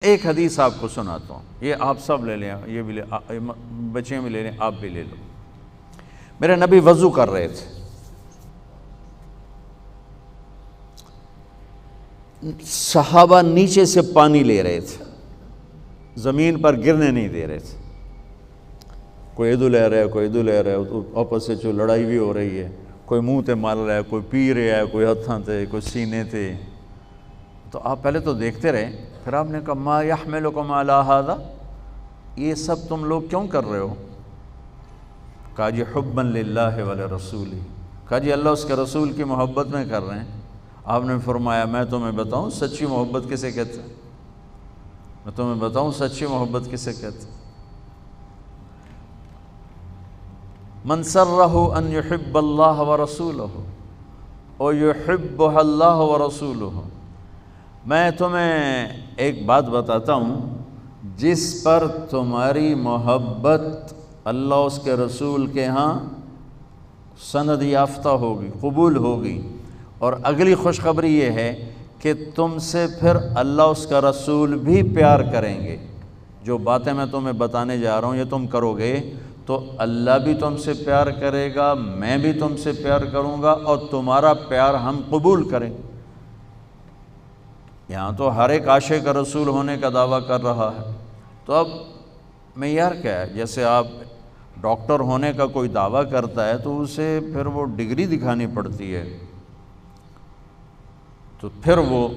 ایک حدیث آپ کو سناتا ہوں، یہ آپ سب لے لیں، یہ بھی بچے بھی لے لیں، آپ بھی لے لو۔ میرے نبی وضو کر رہے تھے، صحابہ نیچے سے پانی لے رہے تھے، زمین پر گرنے نہیں دے رہے تھے۔ کوئی ادھر لے رہا ہے، کوئی ادھر لے رہا ہے، آپس سے جو لڑائی بھی ہو رہی ہے، کوئی منہ تے مال رہا ہے، کوئی پی رہا ہے، کوئی ہتھاں تے، کوئی سینے تے۔ تو آپ پہلے تو دیکھتے رہے، پھر آپ نے کہا ما یحملکم علی ھذا، یہ سب تم لوگ کیوں کر رہے ہو؟ کہا جی حبا للہ ولرسولہ، کہا جی اللہ اس کے رسول کی محبت میں کر رہے ہیں۔ آپ نے فرمایا میں تمہیں بتاؤں سچی محبت کسے کہتے ہیں؟ میں تمہیں بتاؤں سچی محبت کسے کہتے ہیں؟ من سرہ ان یحب اللہ ورسولہ او یحبہ اللہ ورسولہ۔ میں تمہیں ایک بات بتاتا ہوں، جس پر تمہاری محبت اللہ اس کے رسول کے ہاں سند یافتہ ہوگی، قبول ہوگی، اور اگلی خوشخبری یہ ہے کہ تم سے پھر اللہ اس کا رسول بھی پیار کریں گے۔ جو باتیں میں تمہیں بتانے جا رہا ہوں یہ تم کرو گے تو اللہ بھی تم سے پیار کرے گا، میں بھی تم سے پیار کروں گا، اور تمہارا پیار ہم قبول کریں گے۔ یہاں تو ہر ایک عاشق رسول ہونے کا دعویٰ کر رہا ہے، تو اب معیار کیا ہے؟ جیسے آپ ڈاکٹر ہونے کا کوئی دعویٰ کرتا ہے تو اسے پھر وہ ڈگری دکھانی پڑتی ہے، تو پھر وہ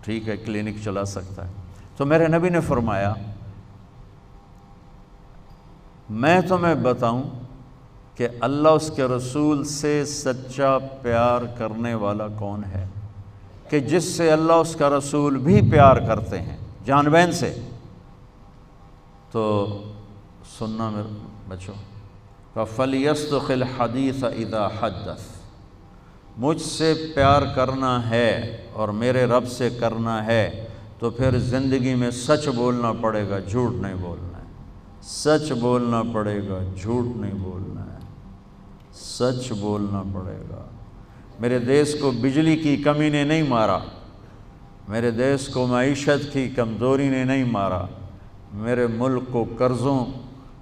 ٹھیک ہے کلینک چلا سکتا ہے۔ تو میرے نبی نے فرمایا میں تمہیں بتاؤں کہ اللہ اس کے رسول سے سچا پیار کرنے والا کون ہے، کہ جس سے اللہ اس کا رسول بھی پیار کرتے ہیں جان بین سے۔ تو سننا میرے بچوں، فَلْيَصْدُقِ الْحَدِيثَ إِذَا حَدَّثَ، مجھ سے پیار کرنا ہے اور میرے رب سے کرنا ہے تو پھر زندگی میں سچ بولنا پڑے گا، جھوٹ نہیں بولنا ہے۔ سچ بولنا پڑے گا، جھوٹ نہیں بولنا ہے، سچ بولنا پڑے گا۔ میرے دیس کو بجلی کی کمی نے نہیں مارا، میرے دیس کو معیشت کی کمزوری نے نہیں مارا، میرے ملک کو قرضوں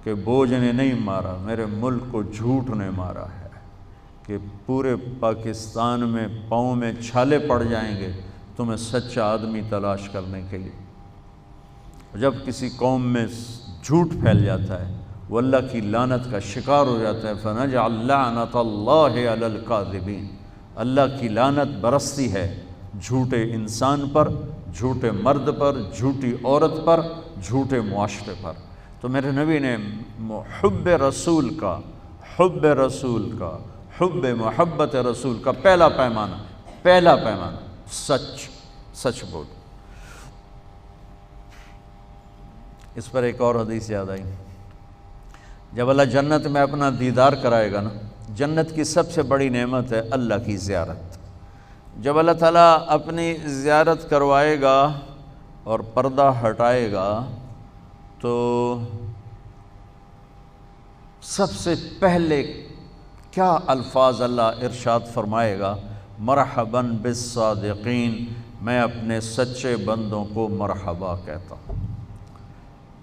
کے بوجھ نے نہیں مارا، میرے ملک کو جھوٹ نے مارا ہے کہ پورے پاکستان میں پاؤں میں چھالے پڑ جائیں گے تمہیں سچا آدمی تلاش کرنے کے لیے۔ جب کسی قوم میں جھوٹ پھیل جاتا ہے وہ اللہ کی لعنت کا شکار ہو جاتا ہے، فَنَجْعَلْ لَعْنَةَ اللَّهِ عَلَى الْكَاذِبِينَ، اللہ کی لعنت برستی ہے جھوٹے انسان پر، جھوٹے مرد پر، جھوٹی عورت پر، جھوٹے معاشرے پر۔ تو میرے نبی نے حب رسول کا، حب رسول کا، حب محبت رسول کا پہلا پیمانہ سچ بول۔ اس پر ایک اور حدیث یاد آئی، جب اللہ جنت میں اپنا دیدار کرائے گا نا، جنت کی سب سے بڑی نعمت ہے اللہ کی زیارت۔ جب اللہ تعالیٰ اپنی زیارت کروائے گا اور پردہ ہٹائے گا تو سب سے پہلے کیا الفاظ اللہ ارشاد فرمائے گا؟ مرحباً بالصادقین، میں اپنے سچے بندوں کو مرحبا کہتا ہوں۔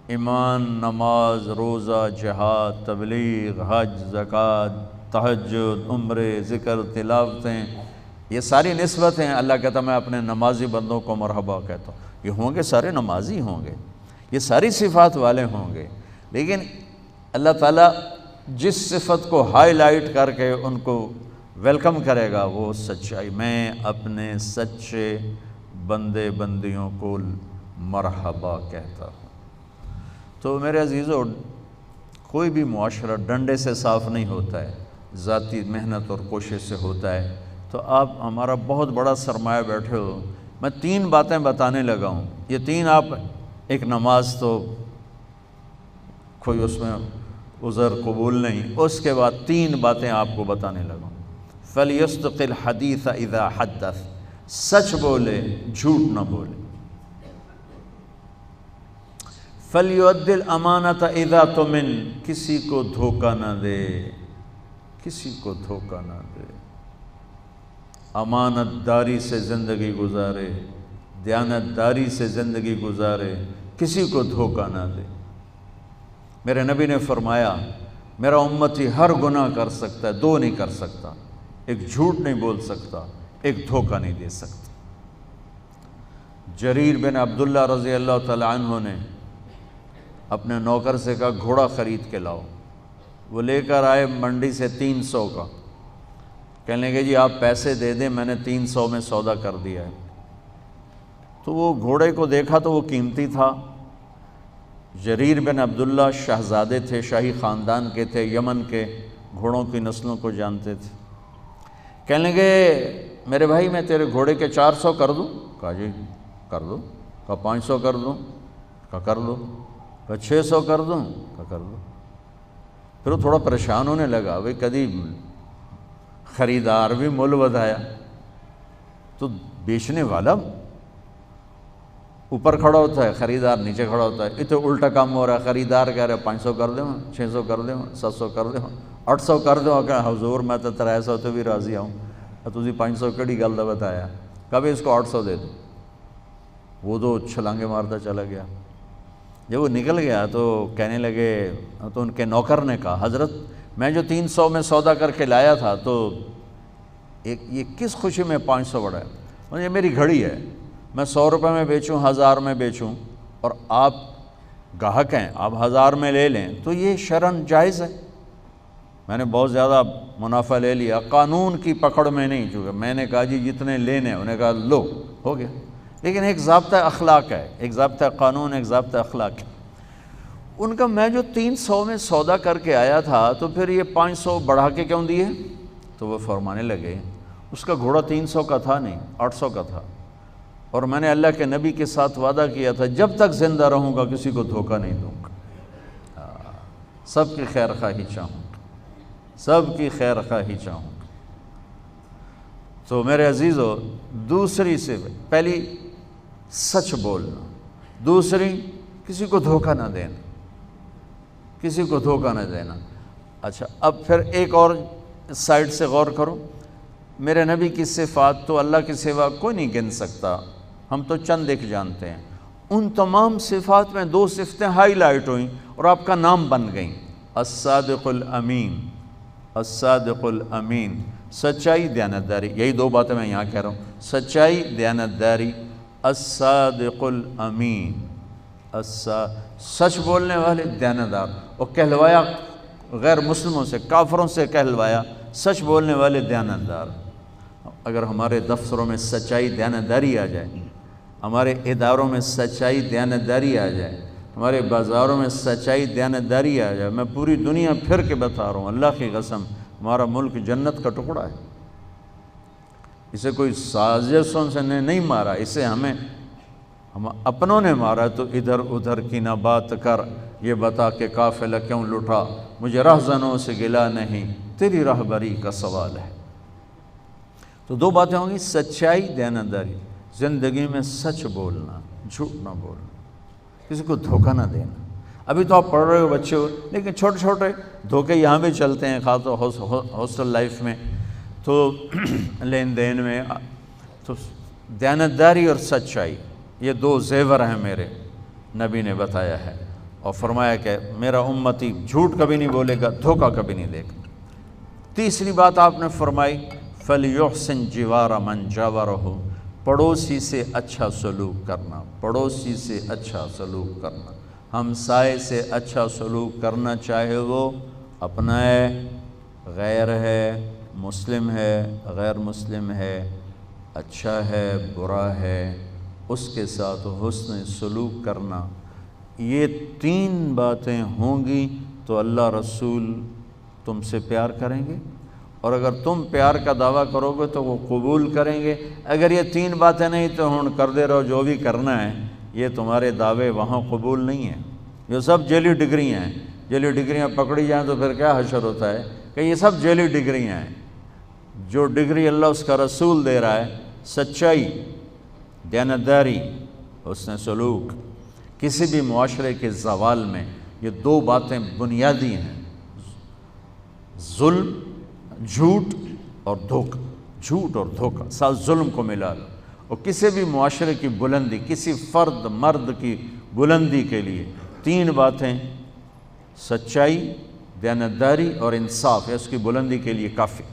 ایمان، نماز، روزہ، جہاد، تبلیغ، حج، زکوٰۃ، تہجد، عمرے، ذکر، تلاوتیں، یہ ساری نسبتیں اللہ کہتا میں اپنے نمازی بندوں کو مرحبا کہتا ہوں۔ یہ ہوں گے سارے نمازی ہوں گے، یہ ساری صفات والے ہوں گے، لیکن اللہ تعالیٰ جس صفت کو ہائی لائٹ کر کے ان کو ویلکم کرے گا وہ سچائی، میں اپنے سچے بندے بندیوں کو مرحبا کہتا ہوں۔ تو میرے عزیزو، کوئی بھی معاشرہ ڈنڈے سے صاف نہیں ہوتا ہے، ذاتی محنت اور کوشش سے ہوتا ہے۔ تو آپ ہمارا بہت بڑا سرمایہ بیٹھے ہو، میں 3 باتیں بتانے لگا ہوں، یہ 3 آپ، ایک نماز تو کوئی اس میں عذر قبول نہیں، اس کے بعد 3 باتیں آپ کو بتانے لگا ہوں۔ فَلْيَصْدُقِ الْحَدِيثَ إِذَا حَدَّثَ، سچ بولے، جھوٹ نہ بولے۔ فَلْيُؤَدِّ الْأَمَانَةَ إِذَا تُؤْمِنَ، کسی کو دھوکہ نہ دے، کسی کو دھوکہ نہ دے، امانت داری سے زندگی گزارے، دیانتداری سے زندگی گزارے، کسی کو دھوکہ نہ دے۔ میرے نبی نے فرمایا میرا امتی ہر گناہ کر سکتا ہے، دو نہیں کر سکتا، ایک جھوٹ نہیں بول سکتا، ایک دھوکہ نہیں دے سکتا۔ جریر بن عبداللہ رضی اللہ تعالی عنہ نے اپنے نوکر سے کہا گھوڑا خرید کے لاؤ، وہ لے کر آئے منڈی سے 300 کا، کہنے لگے جی آپ پیسے دے دیں، میں نے 300 میں سودا کر دیا ہے۔ تو وہ گھوڑے کو دیکھا تو وہ قیمتی تھا۔ جریر بن عبداللہ شہزادے تھے، شاہی خاندان کے تھے، یمن کے گھوڑوں کی نسلوں کو جانتے تھے۔ کہنے لگے میرے بھائی میں تیرے گھوڑے کے 400 کر دوں؟ کہا جی کر دو۔ کہا 500 کر دوں؟ کہا کر دو۔ کہا 600 کر دوں؟ کہا کر دو۔ پھر وہ تھوڑا پریشان ہونے لگا، بھئی کدی خریدار بھی مول ودایا، تو بیچنے والا اوپر کھڑا ہوتا ہے، خریدار نیچے کھڑا ہوتا ہے، یہ تو الٹا کام ہو رہا ہے۔ خریدار کہہ رہے 500 کر دیں، 600 کر دیں، 700 کر دیں، 800 کر دیں۔ کہ حضور میں تو 300 تو بھی راضی ہوں، تسی 500 کڑی گل دا بتایا۔ کبھی اس کو 800 دے دو۔ وہ تو چھلانگے مارتا چلا گیا۔ جب وہ نکل گیا تو کہنے لگے، تو ان کے نوکر نے کہا حضرت میں جو 300 میں سودا کر کے لایا تھا تو یہ کس خوشی میں 500 بڑھا ہے؟ یہ میری گھڑی ہے، میں 100 روپے میں بیچوں، 1000 میں بیچوں، اور آپ گاہک ہیں، آپ 1000 میں لے لیں تو یہ شرعاً جائز ہے۔ میں نے بہت زیادہ منافع لے لیا، قانون کی پکڑ میں نہیں چکا، میں نے کہا جی جتنے لینے، انہیں کہا لو، ہو گیا۔ لیکن ایک ضابطہ اخلاق ہے، ایک ضابطہ قانون، ایک ضابطہ اخلاق ہے۔ ان کا میں جو 300 میں سودا کر کے آیا تھا تو پھر یہ 500 بڑھا کے کیوں دیے؟ تو وہ فرمانے لگے اس کا گھوڑا 300 کا تھا نہیں، 800 کا تھا، اور میں نے اللہ کے نبی کے ساتھ وعدہ کیا تھا جب تک زندہ رہوں گا کسی کو دھوکہ نہیں دوں گا، سب کی خیر خواہی چاہوں گا، سب کی خیر خواہی چاہوں گا۔ تو میرے عزیزو، دوسری سے پہلی سچ بولنا، دوسری کسی کو دھوکہ نہ دینا، کسی کو دھوکہ نہ دینا۔ اچھا اب پھر ایک اور سائڈ سے غور کرو، میرے نبی کی صفات تو اللہ کے سوا کوئی نہیں گن سکتا، ہم تو چند ایک جانتے ہیں۔ ان تمام صفات میں 2 صفتیں ہائی لائٹ ہوئیں اور آپ کا نام بن گئیں، الصادق الامین، الصادق الامین، سچائی، دیانتداری۔ یہی 2 باتیں میں یہاں کہہ رہا ہوں، سچائی، دیانتداری، الصادق الامین، سچ بولنے والے، دیانتدار۔ اور کہلوایا غیر مسلموں سے، کافروں سے کہلوایا سچ بولنے والے، دیانتدار۔ اگر ہمارے دفتروں میں سچائی، دیانتداری آ جائے، ہمارے اداروں میں سچائی، دیانتداری آ جائے، ہمارے بازاروں میں سچائی، دیانتداری آ جائے، میں پوری دنیا پھر کے بتا رہا ہوں، اللہ کی قسم ہمارا ملک جنت کا ٹکڑا ہے۔ اسے کوئی سازشوں سے نہیں مارا، اسے ہم اپنوں نے مارا۔ تو ادھر ادھر کی نہ بات کر، یہ بتا کہ قافلہ کیوں لٹا، مجھے رہزنوں سے گلا نہیں، تیری رہبری کا سوال ہے۔ تو 2 باتیں ہوں گی، سچائی، دیانتداری، زندگی میں سچ بولنا، جھوٹ نہ بولنا، کسی کو دھوکہ نہ دینا۔ ابھی تو آپ پڑھ رہے ہو بچے ہو، لیکن چھوٹے چھوٹے دھوکے یہاں بھی چلتے ہیں، خاص طور ہاسٹل لائف میں، تو لین دین میں۔ تو دیانتداری اور سچائی یہ 2 زیور ہیں میرے نبی نے بتایا ہے، اور فرمایا کہ میرا امتی جھوٹ کبھی نہیں بولے گا، دھوکہ کبھی نہیں دے گا۔ تیسری بات آپ نے فرمائی فَلْيُحْسِنْ جِوَارَ مَنْ جَاوَرَهُ، پڑوسی سے اچھا سلوک کرنا، پڑوسی سے اچھا سلوک کرنا، ہمسائے سے اچھا سلوک کرنا، چاہے وہ اپنا ہے، غیر ہے، مسلم ہے، غیر مسلم ہے، اچھا ہے، برا ہے، اس کے ساتھ حسن سلوک کرنا۔ یہ 3 باتیں ہوں گی تو اللہ رسول تم سے پیار کریں گے، اور اگر تم پیار کا دعویٰ کرو گے تو وہ قبول کریں گے۔ اگر یہ 3 باتیں نہیں تو ہن کر دے رہو جو بھی کرنا ہے، یہ تمہارے دعوے وہاں قبول نہیں ہیں۔ یہ سب جعلی ڈگریاں ہیں، جعلی ڈگریاں پکڑی جائیں تو پھر کیا حشر ہوتا ہے کہ یہ سب جعلی ڈگریاں ہیں۔ جو ڈگری اللہ اس کا رسول دے رہا ہے، سچائی، دیانتداری، حسن سلوک، کسی بھی معاشرے کے زوال میں یہ 2 باتیں بنیادی ہیں، ظلم، جھوٹ اور دھوکہ، جھوٹ اور دھوکہ، ساتھ ظلم کو ملا لو۔ اور کسی بھی معاشرے کی بلندی، کسی فرد مرد کی بلندی کے لیے 3 باتیں، سچائی، دیانتداری اور انصاف ہے اس کی بلندی کے لیے کافی۔